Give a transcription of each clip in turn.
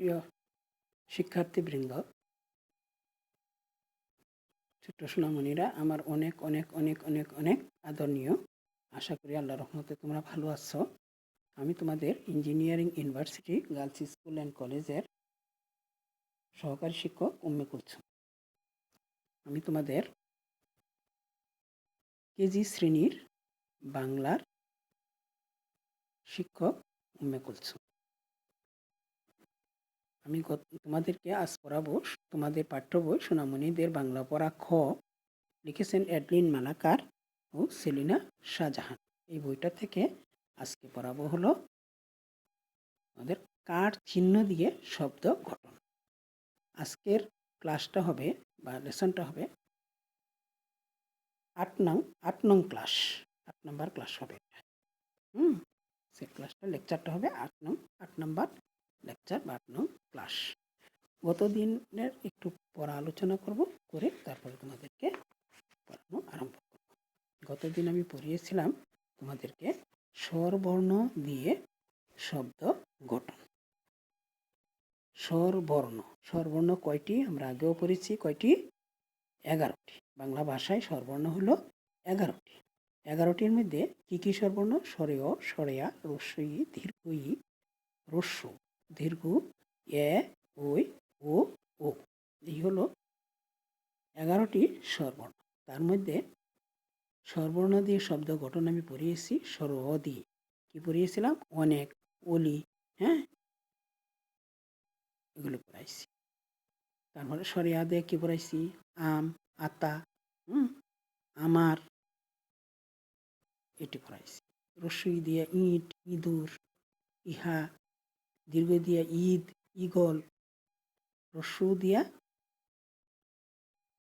প্রিয় শিক্ষার্থীবৃন্দ, ছোট্ট সোনামণিরা, আমার অনেক অনেক অনেক অনেক অনেক আদরণীয়। আশা করি আল্লাহর রহমতে তোমরা ভালো আছো। আমি তোমাদের engineering university girls school and কলেজের সহকারী শিক্ষক উম্মে কুলসুম। আমি তোমাদের কেজি শ্রেণীর বাংলার শিক্ষক উম্মে কুলসুম। আমি তোমাদেরকে আজ পড়াবো তোমাদের পাঠ্য বই সোনামণিদের বাংলা পড়া খ। লিখেছেন এডলিন মালাকার ও সেলিনা শাহজাহান। এই বইটা থেকে আজকে পড়াবো হলো আমাদের কার চিহ্ন দিয়ে শব্দ গঠন। আজকের ক্লাসটা হবে বা লেসনটা হবে 8 নং ক্লাস, 8 নম্বর ক্লাস হবে। সে ক্লাসটা লেকচারটা হবে 8 নম্বর লেকচার বা 8 নং ক্লাস। গত দিনের একটু পড়া আলোচনা করব, করে তারপরে তোমাদেরকে পড়ানো আরম্ভ করব। গতদিন আমি পড়িয়েছিলাম তোমাদেরকে স্বরবর্ণ দিয়ে শব্দ গঠন। স্বরবর্ণ কয়টি আমরা আগেও পড়েছি, কয়টি? 11টি। বাংলা ভাষায় স্বরবর্ণ হলো 11টি। 11টির মধ্যে কি কি স্বরবর্ণ? স্বরেয়, স্বরেয়া, রস্বই, দীর্ঘই, রস্য, দীর্ঘ, এ, ওই, ও, ও। এই হলো 11টি স্বরবর্ণ। তার মধ্যে স্বরবর্ণ দিয়ে শব্দ গঠন আমি পড়িয়েছি স্বর দিয়ে। কি পড়িয়েছিলাম? অনেক, অলি, এগুলো পড়াইছি। তারপরে স্বরেয়া দিয়ে কি পড়াইছি? আম, আতা, আমার, এটি পড়াইছি। রস্বই দিয়ে ইট, ইঁদুর, ইহা। দীর্ঘ দিয়া ঈদ, ঈগল। রস্য দিয়া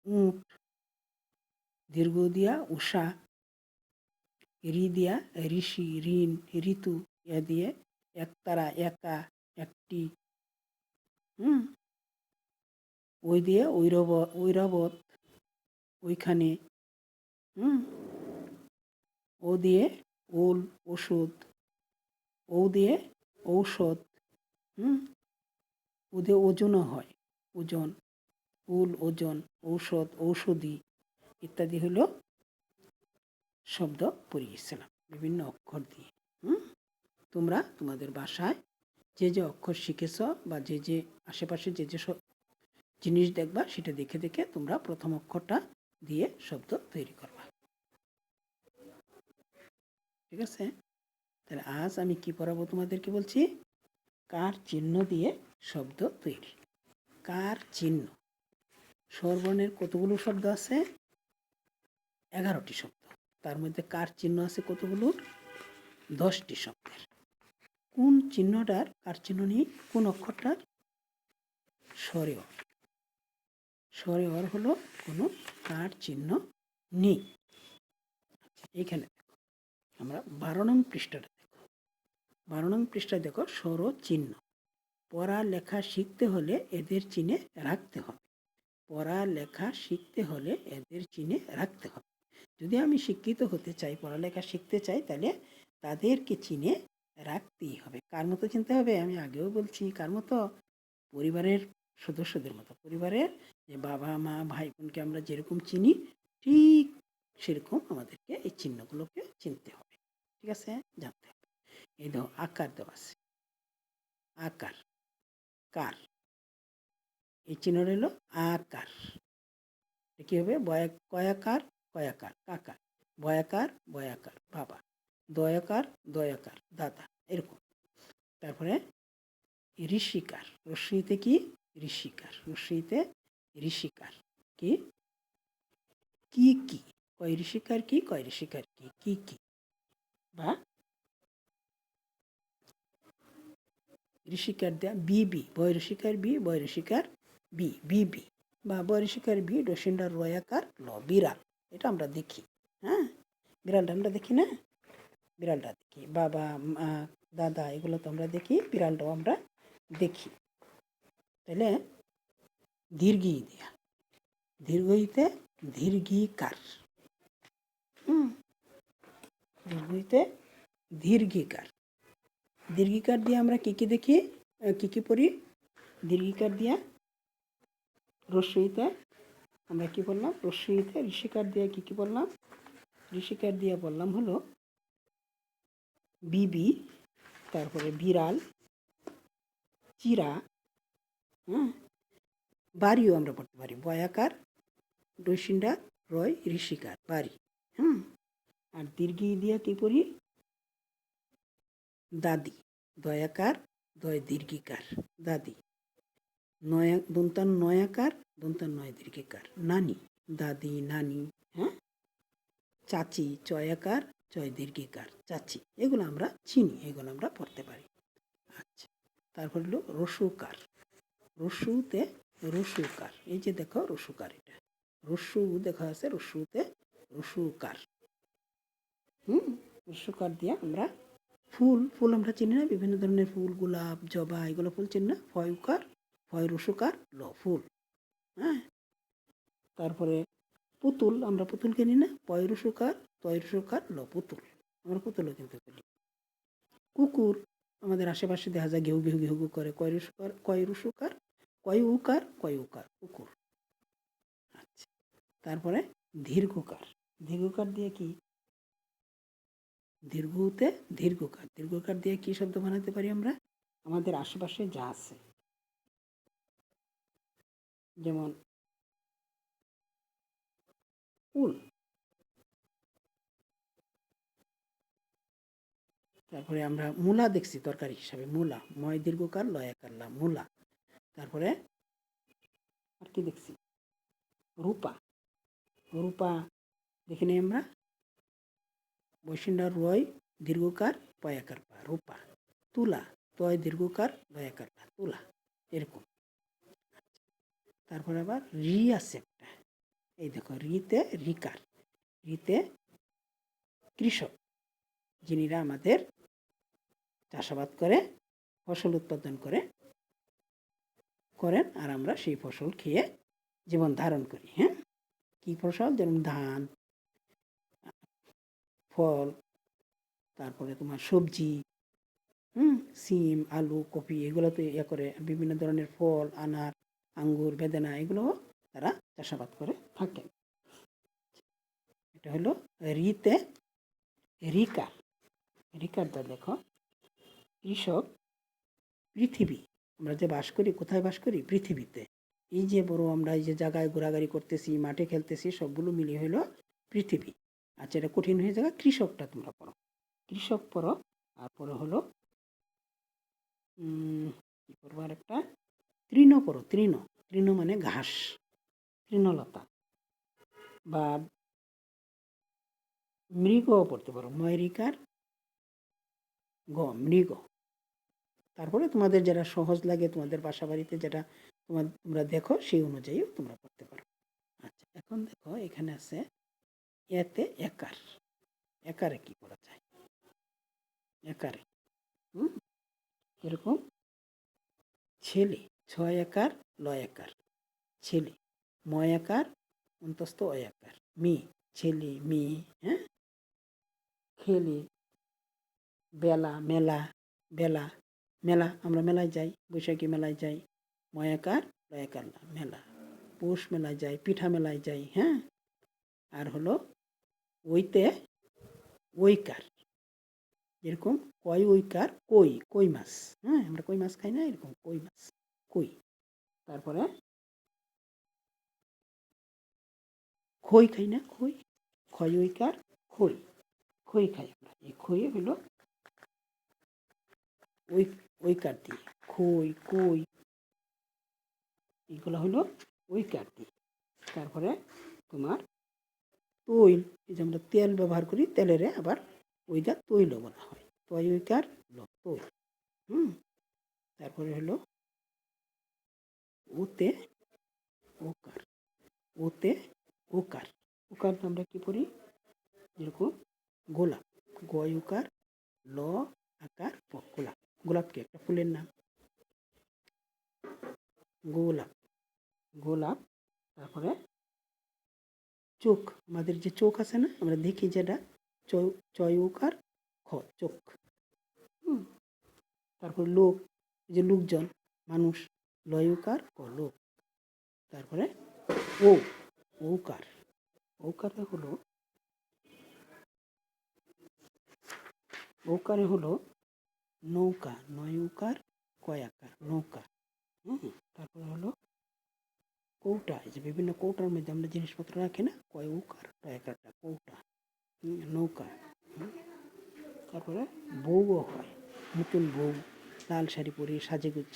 উট। দীর্ঘ দিয়া উষা। রি দিয়া ঋষি, ঋণ, ঋতু। এ দিয়ে একতারা, একা, একটি। ওই দিয়ে ঐরাবত, ওইখানে। ও দিয়ে ওল, ওষুধ। ও দিয়ে ঔষধ। ও দিয়ে ওজনও হয়, ওজন। উল, ওজন, ঔষধ, ঔষধি ইত্যাদি হলো শব্দ পড়িয়েছিলাম বিভিন্ন অক্ষর দিয়ে। তোমরা তোমাদের বাসায় যে যে অক্ষর শিখেছ বা যে যে আশেপাশে যে যে জিনিস দেখবা, সেটা দেখে দেখে তোমরা প্রথম অক্ষরটা দিয়ে শব্দ তৈরি করবা। ঠিক আছে? তাহলে আজ আমি কি পড়াবো তোমাদেরকে বলছি? কার চিহ্ন দিয়ে শব্দ তৈরি। কার চিহ্ন। স্বরবর্ণের কতগুলো শব্দ আছে? 11টি শব্দ। তার মধ্যে কার চিহ্ন আছে কতগুলো? 10টি শব্দের। কোন চিহ্নটার কার চিহ্ন নেই? কোন অক্ষরটার? স্বরেয়। স্বরেয় হলো কোনো কার চিহ্ন নেই। এখানে দেখো, আমরা 12 নং পৃষ্ঠাটা দেখো। 12 নং পৃষ্ঠায় দেখো স্বর চিহ্ন। পড়া লেখা শিখতে হলে এদের চিহ্নে রাখতে হবে। পড়া লেখা শিখতে হলে এদের চিহ্নে রাখতে হবে। যদি আমি শিক্ষিত হতে চাই, পড়ালেখা শিখতে চাই, তাহলে তাদেরকে চিনে রাখতেই হবে। কার মতো চিনতে হবে? আমি আগেও বলছি, কার মতো? পরিবারের সদস্যদের মতো। পরিবারের যে বাবা, মা, ভাই বোনকে আমরা যেরকম চিনি, ঠিক সেরকম আমাদেরকে এই চিহ্নগুলোকে চিনতে হবে। ঠিক আছে? জানতে হবে। এই দেখো আকার দেওয়া আছে। আকার, কার, এই চিহ্নটা হলো আকার। কি হবে? কয়াকার, কয়াকার, কাকা। বয়াকার, বয়াকার, বাবা। দয়াকার, দয়াকার, দাদা। এরকম। তারপরে ঋষিকার। রস্বইতে কি? ঋষিকার। রস্বইতে ঋষিকার। কি? কি কি। কয় ঋষিকার কি? কয় ঋষিকার কি? কি কি। বা ঋষিকার দেয়া বিবি। বয় ঋষিকার বি, বয় ঋষিকার বি, বিবি। বা বয় ঋষিকার বি, ডসিন্ডার রয়াকার ল, বিড়াল। এটা আমরা দেখি। বিড়ালটা আমরা দেখি না? বিড়ালটা দেখি। বাবা, মা, দাদা, এগুলো তো আমরা দেখি। বিড়ালটাও আমরা দেখি। তাহলে দীর্ঘই দেয়া। দীর্ঘইতে দীর্ঘিকার। দীর্ঘইতে দীর্ঘিকার। দীর্ঘিকার দিয়ে আমরা কি কি দেখি, কি কি পড়ি? দীর্ঘিকার দিয়া রস্বইতে আমরা কি বললাম, রস্বইতে ঋষিকার দিয়ে কি বললাম, ঋষিকার দিয়ে বললাম হলো বিবি, তারপরে বিড়াল, চিরা, হ্যাঁ, বাড়িও আমরা পড়তে পারি, বয়াকার রসিন্ডা রয় ঋষিকার বাড়ি, হুম। আর দীর্ঘি দিয়ে কি পড়ি, দাদি, দয়াকার দয় দীর্ঘিকার দাদি, নয়া দন্তান নয়াকার দন্তান নয় দীর্ঘিকার নানি, দাদি নানি, হ্যাঁ। চাচি চয়াকার চয় দীর্ঘিকার চাচি, এগুলো আমরা চিনি, এগুলো আমরা পড়তে পারি। আচ্ছা, তারপর হলো রসুকার, রসুতে রসুকার, এই যে দেখো রসুকার, এটা রসু দেখা আছে, রসুতে রসুকার, রসুকার দিয়ে আমরা ফুল আমরা চিনি না, বিভিন্ন ধরনের ফুল, গোলাপ, জবা, এগুলো ফুল চিনি না, ফয়ুকার ফয় রসুকার ল ফুল, হ্যাঁ। তারপরে পুতুল, আমরা পুতুল কিনি না, পয় রসুকার তয় রসুকার ল পুতুল, আমরা পুতুলও কিনতে পারি। কুকুর আমাদের আশেপাশে দেখা যায় ঘেউ ঘেউ ঘেউ করে, কয় রসুকার কয় উকার কুকুর। আচ্ছা, তারপরে দীর্ঘকার, দীর্ঘকার দিয়ে কি, দীর্ঘতে দীর্ঘকার দিয়ে কি শব্দ বানাতে পারি আমরা, আমাদের আশেপাশে যা আছে, যেমন উল, তারপরে আমরা মূলা দেখছি তরকারি হিসাবে, মূলা, ময় দীর্ঘকার লয়াকার লা মূলা। তারপরে আর কি দেখছি, রূপা, রূপা দেখে নিই আমরা, বৈশিন্ডা রয় দীর্ঘকার পয়াকার পা রূপা। তুলা, তয় দীর্ঘকার লয়াকার পা তুলা, এরকম। তারপরে আবার রি আছে একটা, এই দেখো রিতে রিকার, রিতে কৃষক, যিনিরা আমাদের চাষাবাদ করে ফসল উৎপাদন করেন, আর আমরা সেই ফসল খেয়ে জীবন ধারণ করি, হ্যাঁ। কি ফসল, যেমন ধান, ফল, তারপরে তোমার সবজি, সিম, আলু, কপি, এগুলো তো করে, বিভিন্ন ধরনের ফল, আনার, আঙ্গুর, বেদানা, এগুলো তারা চাষাবাদ করে থাকেন। এটা হলো রিতে রিকার, রিকারটা দেখো, কৃষক, পৃথিবী, আমরা যে বাস করি, কোথায় বাস করি, পৃথিবীতে। এই যে বড় আমরা এই যে জায়গায় ঘোরাঘুরি করতেছি, মাঠে খেলতেছি, সবগুলো মিলিয়ে হলো পৃথিবী। আচ্ছা, এটা কঠিন হয়ে যাবে, কৃষকটা তোমরা পড়ো, কৃষক পড়ো। তারপরে হলো কি পড়বো, আর একটা তৃণ পড়ো, তৃণ মানে ঘাস, তৃণলতা, বা মৃগও পড়তে পারো, ময়রিকার মৃগ। তারপরে তোমাদের যেটা সহজ লাগে, তোমাদের বাসা বাড়িতে যেটা তোমরা দেখো, সেই অনুযায়ী তোমরা পড়তে পারো। আচ্ছা, এখন দেখো এখানে আছে এতে একার, একারে কি করা যায়, একারে এরকম ছেলে, ছয় একার লয় একার ছেলে, ময় একার অন্তস্থ অয়াকার মেয়ে, ছেলে মেয়ে, হ্যাঁ। খেলে, বেলা মেলা, বেলা মেলা, আমরা মেলায় যাই, বৈশাখী মেলায় যাই, ময়াকার লয়াকার মেলা, পৌষ মেলায় যাই, পিঠা মেলায় যাই, হ্যাঁ। আর হলো ওইতে ওইকার, যেরকম কয় ওইকার কই মাছ, হ্যাঁ, আমরা কই মাছ খাই না, এরকম কই মাছ, কই। তারপরে খই খাই না, খই, খয় ওইকার খই, খই খাই আমরা, এই খই হলো ওইকার দিয়ে, খই কই, এগুলো হলো ওইকার দিয়ে। তারপরে তোমার তৈল, এই যে আমরা তেল ব্যবহার করি, তেলের আবার ওইটা তৈলও বলা হয়, তয় ওইকার তৈল, তারপরে হলো ওতে ওকার, ওতে ওকার, ওকার আমরা কি পড়ি, যেরকম গোলাপ, গয় উকার ল আকার প, গোলাপ, গোলাপ কি একটা ফুলের নাম, গোলাপ, গোলাপ। তারপরে চোখ, আমাদের যে চোখ আছে না, আমরা দেখি যেটা, চয় উকার খ চোখ। তারপর লোক, যে লোকজন, মানুষ, লয়কার ক লোক। তারপরে ও ঔকার, ঔকারে হলো নৌকা, নয়উকার কয়াকার নৌকা। তারপরে হলো কৌটা, এই যে বিভিন্ন কৌটার মধ্যে আমরা জিনিসপত্র রাখি না, কয় উকার টয়াকারটা কৌটা, নৌকা। তারপরে বউও হয়, নতুন বউ লাল শাড়ি পরে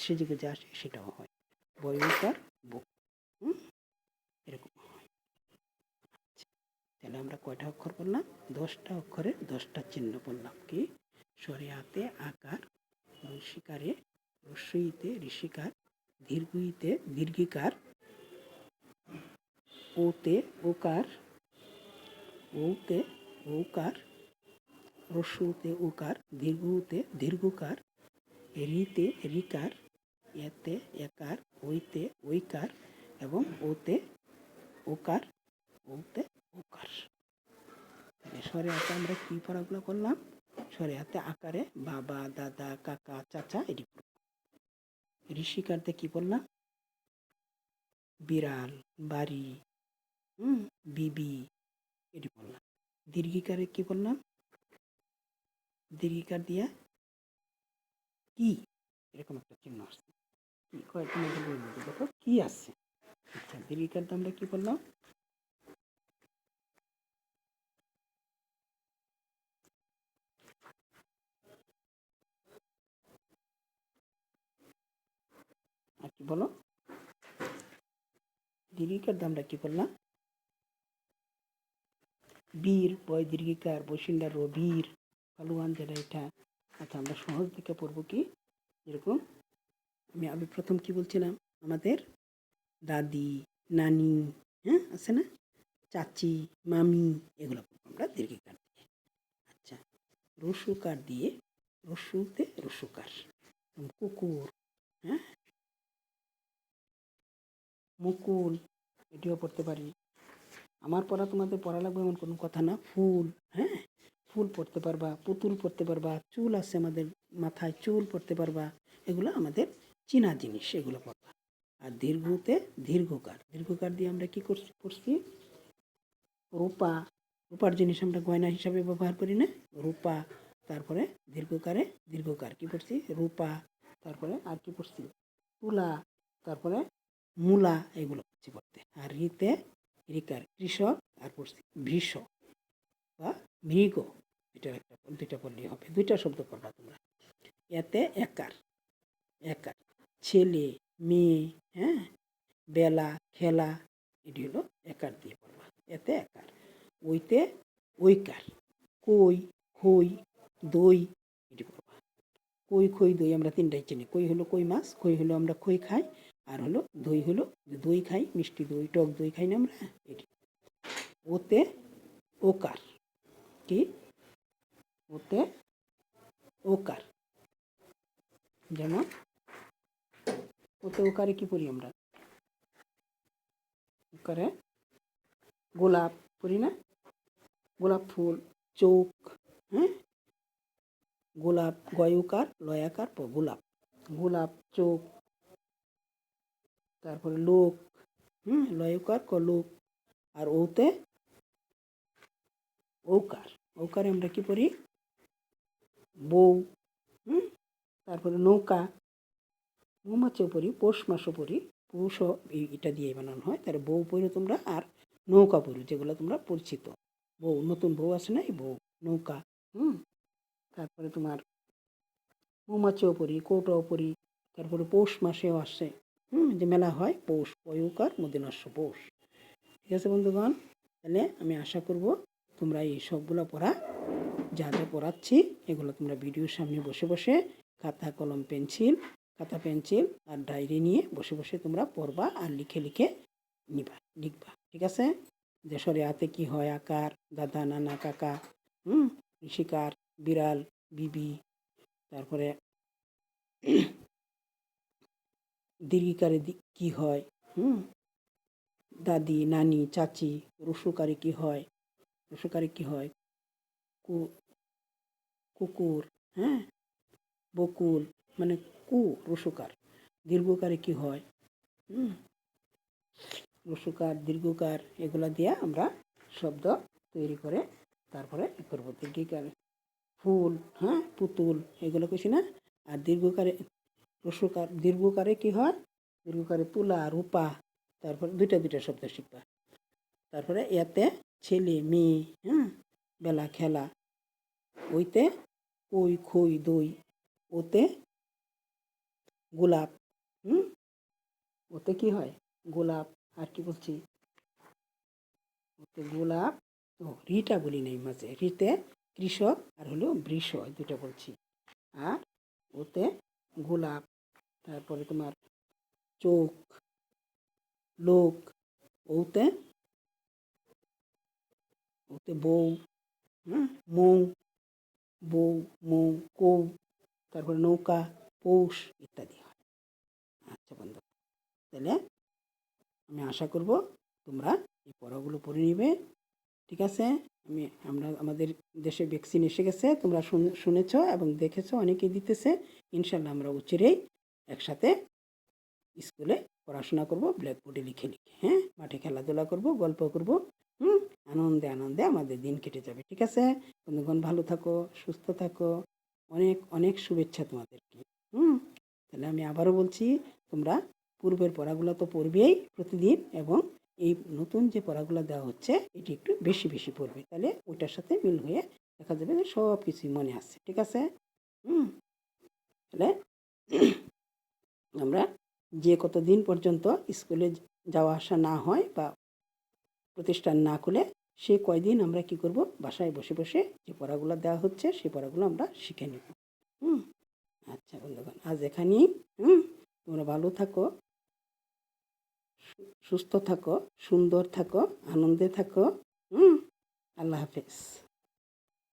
সেজে গুজে আসে, সেটাও হয় বয় উকার বউ। এরকম হয়। তাহলে আমরা কয়টা অক্ষর করলাম? 10টা অক্ষরে 10টা চিহ্ন করলাম। কি? সরেয়াতে আকার, ঋষিকারে রস্যইতে ঋষিকার, দীর্ঘইতে দীর্ঘিকার, ওতে ওকার, ওতে ঔকার, রস্যুতে উকার, দীর্ঘতে দীর্ঘকার, রিতে রিকার, এতে একার, ওইতে ওইকার এবং ওতে ওকার, ওতে ওকার। স্বরে হাতে আমরা কী পড়াগুলো করলাম? স্বরে হাতে আকারে বাবা, দাদা, কাকা, চাচা এটি পড়ব। ঋষিকারতে কী পড়লাম? বিড়াল, বাড়ি, বিবি এটি পড়লাম। দীর্ঘিকারে কী বললাম? দীর্ঘিকার দিয়া কি, এরকম একটা চিহ্ন আসছে। কি কয়েকটা মধ্যে বলবো, দেখো কি আছে। আচ্ছা, দীর্ঘিকার আমরা কি বললাম? আর কি বলো? দীর্ঘিকার আমরা কি বললাম? বীর, বয় দীর্ঘিকার, বসিন্দার ও বীর, পালুয়ান যেটা এটা। আচ্ছা, আমরা সহজ দিকে পড়বো কি, যেরকম আমি প্রথম কি বলছিলাম, আমাদের দাদি, নানি, আছে না, চাচি, মামি, এগুলো পড়বো আমরা দীর্ঘিকার দিয়ে। আচ্ছা, রস্যুকার দিয়ে, রস্যুতে রস্যুকার, কুকুর, মুকুল, এটিও পড়তে পারি। আমার পড়া তোমাদের পড়া লাগবে এমন কোনো কথা না। ফুল, ফুল পড়তে পারবা, পুতুল পড়তে পারবা, চুল আছে আমাদের মাথায়, চুল পড়তে পারবা, এগুলো আমাদের চীনা জিনিস, এগুলো পড়বা। আর দীর্ঘতে দীর্ঘকার, দীর্ঘকার দিয়ে আমরা কি করছি? রূপা, রূপার জিনিস আমরা গয়না হিসাবে ব্যবহার করি না, রূপা। তারপরে দীর্ঘকারে দীর্ঘকার কি পড়ছি? রূপা। তারপরে আর কি পড়ছি? তুলা। তারপরে মূলা, এগুলো পড়ছি পড়তে। আর রিতে রিকার কৃষক, আর পড়ছি বৃষ বা মৃগ, এটা একটা দুইটা পড়লেই হবে, দুইটা শব্দ পড়বা তোমরা। এতে একার, একার ছেলে মেয়ে, বেলা খেলা, এটি হলো একার দিয়ে পড়বা, এতে একার। ওইতে ওইকার, কই খই দই, এটি পড়বা। কই খই দই আমরা তিনটাই চিনি। কই হলো কই মাছ, খই হলো আমরা খই খাই, আর হলো দই হলো দই খাই, মিষ্টি দই, টক দই খাই না আমরা, এটি। ওতে ওকার, কি? ওতে ওকার, যেমন ওতে ওকারে কি পড়ি আমরা? ওকারে গোলাপ পড়ি না, গোলাপ ফুল, চোখ, গোলাপ, গয়ুকার লয়াকার গোলাপ, গোলাপ চোখ। তারপরে লোক, লয়কার ক লোক। আর ওতে ঔকার, ঔকারে আমরা কি পড়ি? বউ, তারপরে নৌকা, মৌমাছিও পড়ি, পৌষ মাসও পড়ি, পৌষও এটা দিয়ে বানানো হয়। তাহলে বউ পড়ো তোমরা, আর নৌকা পড়ো, যেগুলো তোমরা পরিচিত। বউ, নতুন বউ আছে না, এই বউ, নৌকা। তারপরে তোমার মৌমাছিও পড়ি, কৌটাও পড়ি। তারপরে পৌষ মাসেও আসে, যে মেলা হয়, পৌষ, পয়ুকার মদিনাস্য পৌষ। ঠিক আছে বন্ধুগণ, তাহলে আমি আশা করব তোমরা এই সবগুলো পড়া, যা যা পড়াচ্ছি, এগুলো তোমরা ভিডিওর সামনে বসে বসে খাতা কলম পেন্সিল, খাতা পেন্সিল আর ডায়েরি নিয়ে বসে বসে তোমরা পড়বা, আর লিখে লিখে লিখবা। ঠিক আছে? যে সরে হাতে কি হয়, আকার, দাদা, নানা, কাকা, শিকার, বিড়াল, বিবি। তারপরে দীর্ঘিকারে কি হয়, দাদি, নানি, চাচি। রস্যকারে কি হয়? রস্যকারে কি হয়? কুকুর, বকুল, মানে রস্যকার। দীর্ঘকারে কি হয়, রস্যকার দীর্ঘকার এগুলো দিয়ে আমরা শব্দ তৈরি করে তারপরে কী করবো। দীর্ঘিকারে ফুল, হ্যাঁ, পুতুল, এগুলো কিছু না। আর দীর্ঘকারে দীর্ঘকারে কি হয়, দীর্ঘকারে তুলা, রূপা, তারপরে দুইটা শব্দ শিখবা। তারপরে এতে ছেলে মেয়ে, হ্যাঁ, বেলা খেলা, ওইতে কই খই দই, ওতে গোলাপ, ওতে কি হয় গোলাপ। আর কি বলছি, ওতে গোলাপ, ও রিটা বলি নাই মাঝে, রিতে কৃষক আর হলো বৃষ, দুইটা বলছি। আর ওতে গোলাপ, তারপরে তোমার চোখ, লোক, ওতে ওতে বউ, হ্যাঁ, মৌ, বউ, মৌ, কৌ, তারপরে নৌকা, পৌষ ইত্যাদি হয়। আচ্ছা বন্ধু, তাহলে আমি আশা করব তোমরা এই পড়াগুলো পড়ে নিবে, ঠিক আছে। আমরা আমাদের দেশে ভ্যাকসিন এসে গেছে, তোমরা শুনেছ এবং দেখেছো, অনেকেই দিতেছে। ইনশাল্লাহ আমরা অচিরেই একসাথে স্কুলে পড়াশোনা করব, ব্ল্যাকবোর্ডে লিখে লিখে, হ্যাঁ, মাঠে খেলাধুলা করব, গল্প করব, আনন্দে আনন্দে আমাদের দিন কেটে যাবে, ঠিক আছে। বন্ধুগণ, ভালো থাকো, সুস্থ থাকো, অনেক অনেক শুভেচ্ছা তোমাদেরকে। তাহলে আমি আবারও বলছি, তোমরা পূর্বের পড়াগুলো তো পড়বেই প্রতিদিন, এবং এই নতুন যে পড়াগুলো দেওয়া হচ্ছে এটি একটু বেশি বেশি পড়বে, তাহলে ওইটার সাথে মিল হয়ে দেখা যাবে যে সব কিছুই মনে আছে, ঠিক আছে। তাহলে আমরা যে কতদিন পর্যন্ত স্কুলে যাওয়া আসা না হয় বা প্রতিষ্ঠান না খুলে, সে কয়দিন আমরা কি করব, বাসায় বসে বসে যে পড়াগুলো দেওয়া হচ্ছে সেই পড়াগুলো আমরা শিখে নেব। আচ্ছা বন্ধুগণ, আজ এখানেই। তোমরা ভালো থাকো, সুস্থ থাকো, সুন্দর থাকো, আনন্দে থাকো। আল্লাহ হাফেজ।